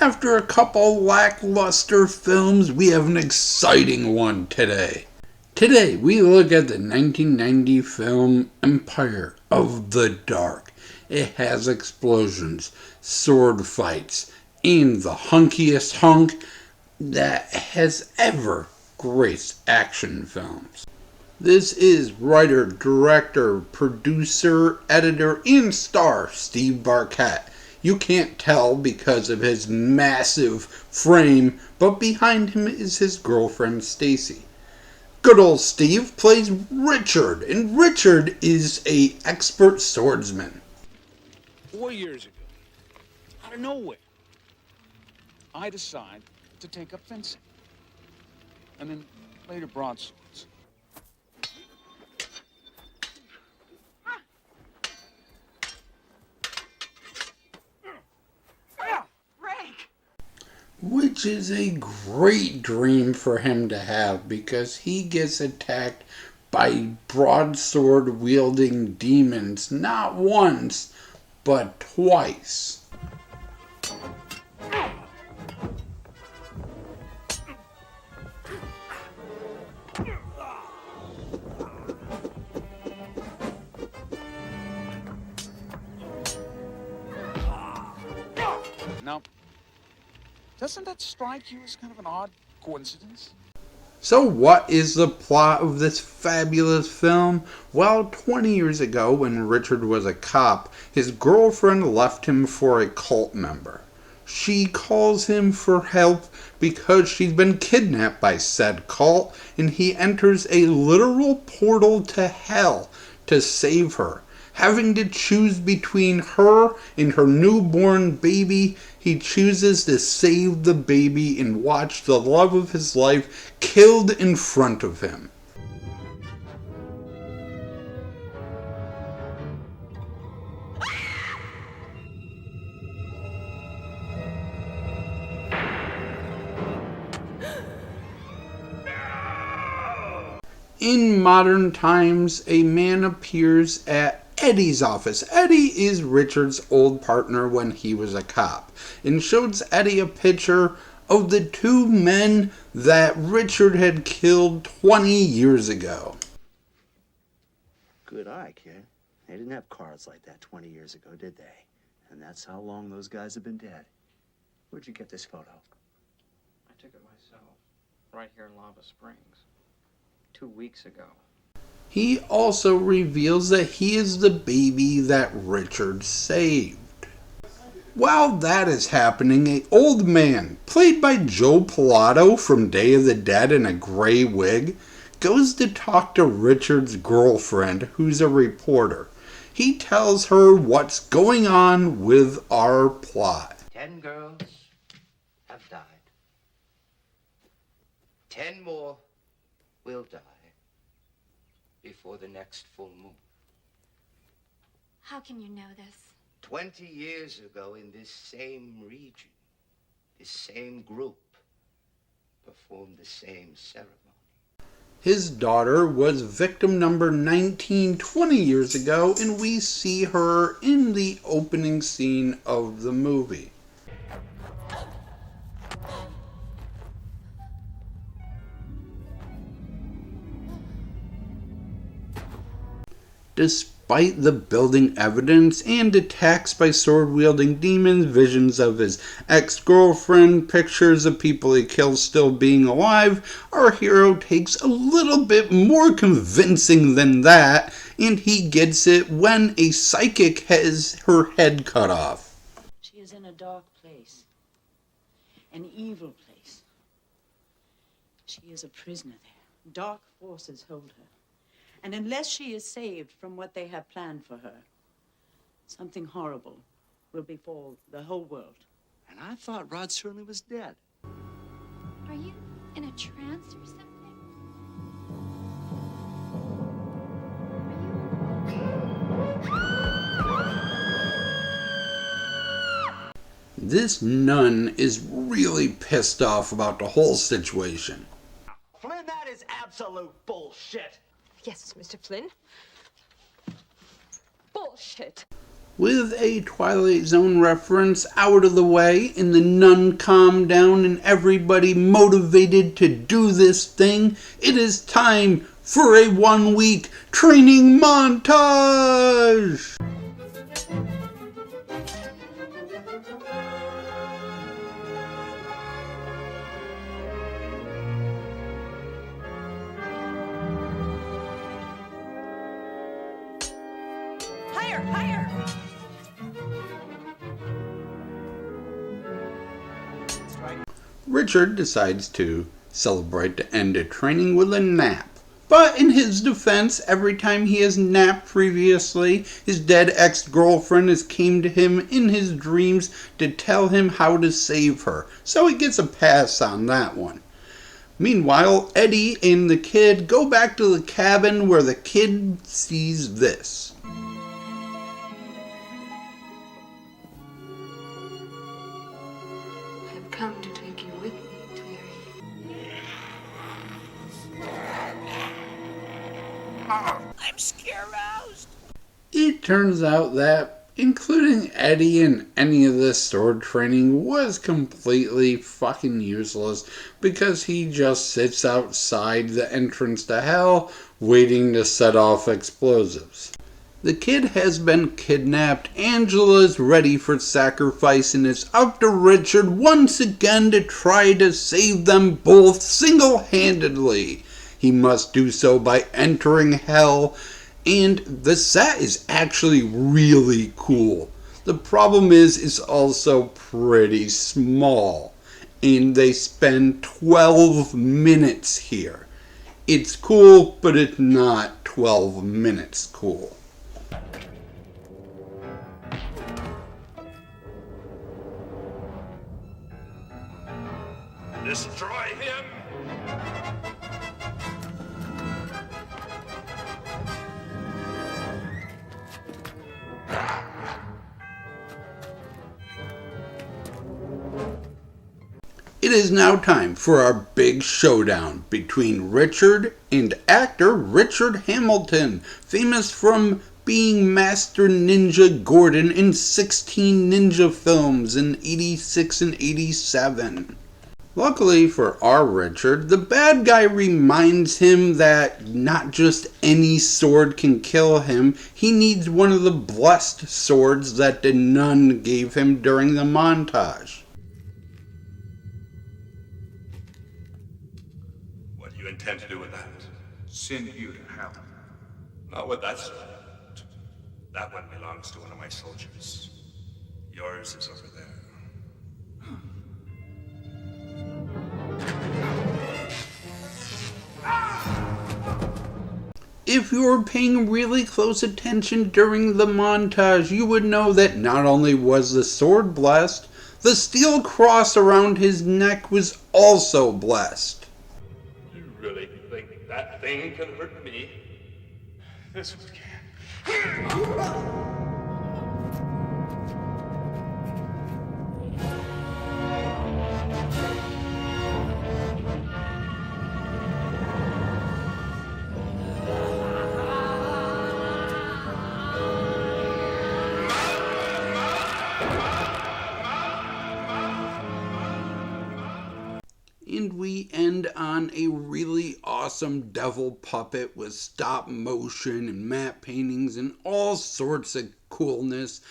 After a couple lackluster films, we have an exciting one today. Today, we look at the 1990 film Empire of the Dark. It has explosions, sword fights, and the hunkiest hunk that has ever graced action films. This is writer, director, producer, editor, and star Steve Barquette. You can't tell because of his massive frame, but behind him is his girlfriend Stacy. Good old Steve plays Richard, and Richard is an expert swordsman. 4 years ago, out of nowhere, I decide to take up fencing. And then later broadswords. Which is a great dream for him to have because he gets attacked by broadsword wielding demons not once, but twice. Now, doesn't that strike you as kind of an odd coincidence? So what is the plot of this fabulous film? Well, 20 years ago when Richard was a cop, his girlfriend left him for a cult member. She calls him for help because she's been kidnapped by said cult, and he enters a literal portal to hell to save her. Having to choose between her and her newborn baby, he chooses to save the baby and watch the love of his life killed in front of him. In modern times, a man appears at Eddie's office. Eddie is Richard's old partner when he was a cop, and shows Eddie a picture of the two men that Richard had killed 20 years ago. Good eye, kid. They didn't have cars like that 20 years ago, did they? And that's how long those guys have been dead. Where'd you get this photo? I took it myself, right here in Lava Springs, 2 weeks ago. He also reveals that he is the baby that Richard saved. While that is happening, an old man, played by Joe Pilato from Day of the Dead in a gray wig, goes to talk to Richard's girlfriend, who's a reporter. He tells her what's going on with our plot. 10 girls have died. 10 more will die before the next full moon. How can you know this? 20 years ago in this same region, this same group performed the same ceremony. His daughter was victim number 19 20 years ago, and we see her in the opening scene of the movie. Despite the building evidence and attacks by sword-wielding demons, visions of his ex-girlfriend, pictures of people he killed still being alive, our hero takes a little bit more convincing than that, and he gets it when a psychic has her head cut off. She is in a dark place, an evil place. She is a prisoner there. Dark forces hold her. And unless she is saved from what they have planned for her, something horrible will befall the whole world. And I thought Rod Serling was dead. Are you in a trance or something? This nun is really pissed off about the whole situation. Flynn, that is absolute bullshit. Yes, Mr. Flynn. Bullshit. With a Twilight Zone reference out of the way and the nun calmed down and everybody motivated to do this thing, it is time for a 1-week training montage! Higher, higher! Richard decides to celebrate the end of training with a nap. But in his defense, every time he has napped previously, his dead ex-girlfriend has came to him in his dreams to tell him how to save her. So he gets a pass on that one. Meanwhile, Eddie and the kid go back to the cabin where the kid sees this. I've come to take you with me, dearie. I'm scared-roused. It turns out that including Eddie in any of this sword training was completely fucking useless because he just sits outside the entrance to hell waiting to set off explosives. The kid has been kidnapped, Angela's ready for sacrifice, and it's up to Richard once again to try to save them both single-handedly. He must do so by entering hell, and the set is actually really cool. The problem is it's also pretty small, and they spend 12 minutes here. It's cool, but it's not 12 minutes cool. Destroy him! It is now time for our big showdown between Richard and actor Richard Hamilton, famous from being Master Ninja Gordon in 16 ninja films in 86 and 87. Luckily for our Richard, the bad guy reminds him that not just any sword can kill him, he needs one of the blessed swords that the nun gave him during the montage. What do you intend to do with that? Send you to hell. Not with that sword. That one belongs to one of my soldiers. Yours is over there. If you were paying really close attention during the montage, you would know that not only was the sword blessed, the steel cross around his neck was also blessed. You really think that thing can hurt me? This one can. And we end on a really awesome devil puppet with stop motion and matte paintings and all sorts of coolness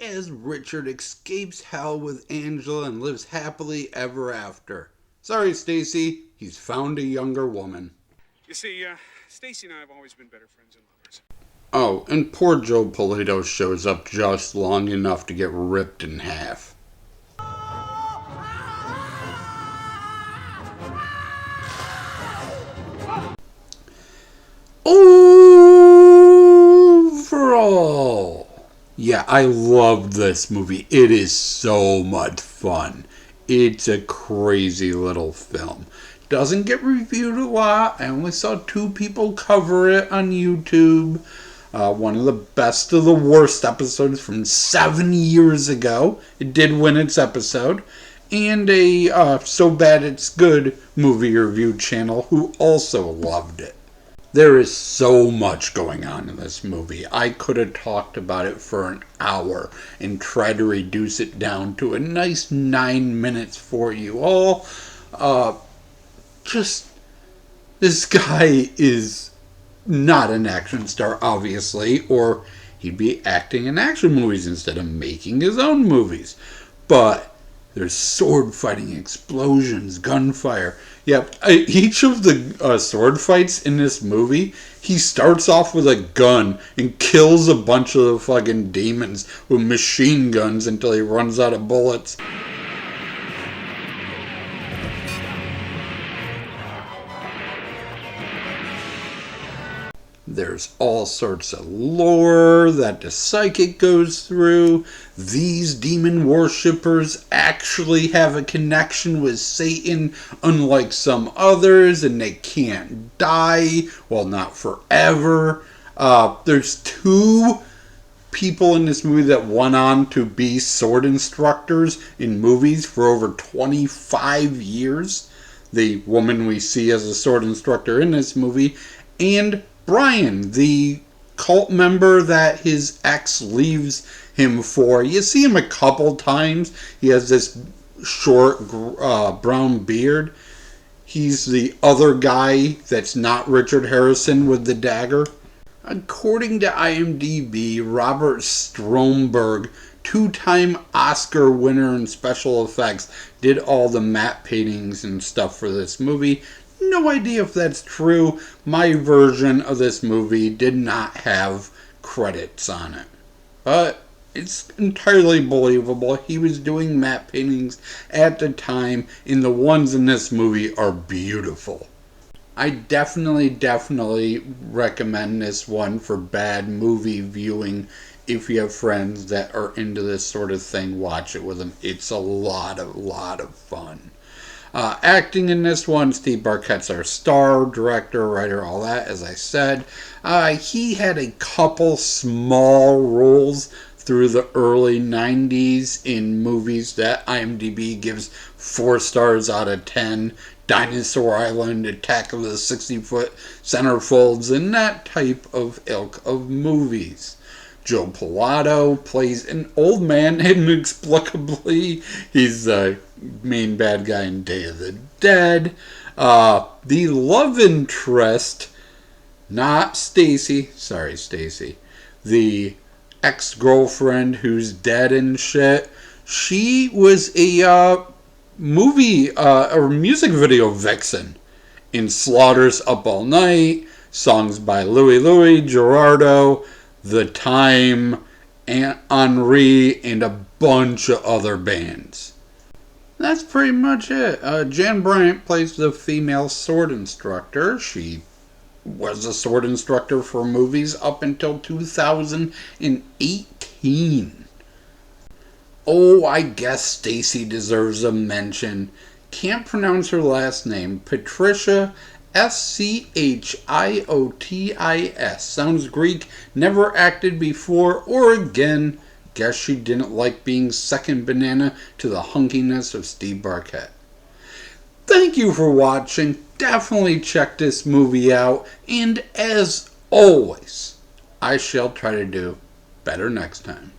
as Richard escapes hell with Angela and lives happily ever after. Sorry, Stacy, he's found a younger woman. You see, Stacy and I have always been better friends and lovers. Oh, and poor Joe Polito shows up just long enough to get ripped in half. Overall, yeah, I love this movie. It is so much fun. It's a crazy little film. Doesn't get reviewed a lot. I only saw 2 people cover it on YouTube. One of the best of the worst episodes from 7 years ago. It did win its episode. And a So Bad It's Good movie review channel who also loved it. There is so much going on in this movie. I could have talked about it for an hour and tried to reduce it down to a nice 9 minutes for you all. Just, this guy is not an action star, obviously, or he'd be acting in action movies instead of making his own movies. But there's sword fighting, explosions, gunfire. Yep, each of the sword fights in this movie, he starts off with a gun and kills a bunch of the fucking demons with machine guns until he runs out of bullets. There's all sorts of lore that the psychic goes through. These demon worshippers actually have a connection with Satan, unlike some others, and they can't die. Well, not forever. There's 2 people in this movie that went on to be sword instructors in movies for over 25 years. The woman we see as a sword instructor in this movie, and Brian, the cult member that his ex leaves him for. You see him a couple times. He has this short brown beard. He's the other guy that's not Richard Harrison with the dagger. According to IMDB, Robert Stromberg, 2-time Oscar winner in special effects, did all the matte paintings and stuff for this movie. No idea if that's true. My version of this movie did not have credits on it. But it's entirely believable. He was doing matte paintings at the time, and the ones in this movie are beautiful. I definitely recommend this one for bad movie viewing. If you have friends that are into this sort of thing, watch it with them. It's a lot of fun. Acting in this one, Steve Barkett's our star, director, writer, all that, as I said. He had a couple small roles through the early 90s in movies that IMDb gives 4 stars out of 10. Dinosaur Island, Attack of the 60-Foot Centerfolds, and that type of ilk of movies. Joe Pilato plays an old man inexplicably. He's the main bad guy in Day of the Dead. The love interest, not Stacy, sorry Stacy, the ex-girlfriend who's dead and shit, she was a movie or music video vixen in Slaughter's Up All Night, songs by Louie Gerardo, The Time, and Henri, and a bunch of other bands. That's pretty much it. Jan Bryant plays the female sword instructor. She was a sword instructor for movies up until 2018. Oh, I guess Stacy deserves a mention. Can't pronounce her last name. Patricia Schiotis. Sounds Greek. Never acted before or again. Guess she didn't like being second banana to the hunkiness of Steve Barkett. Thank you for watching. Definitely check this movie out. And as always, I shall try to do better next time.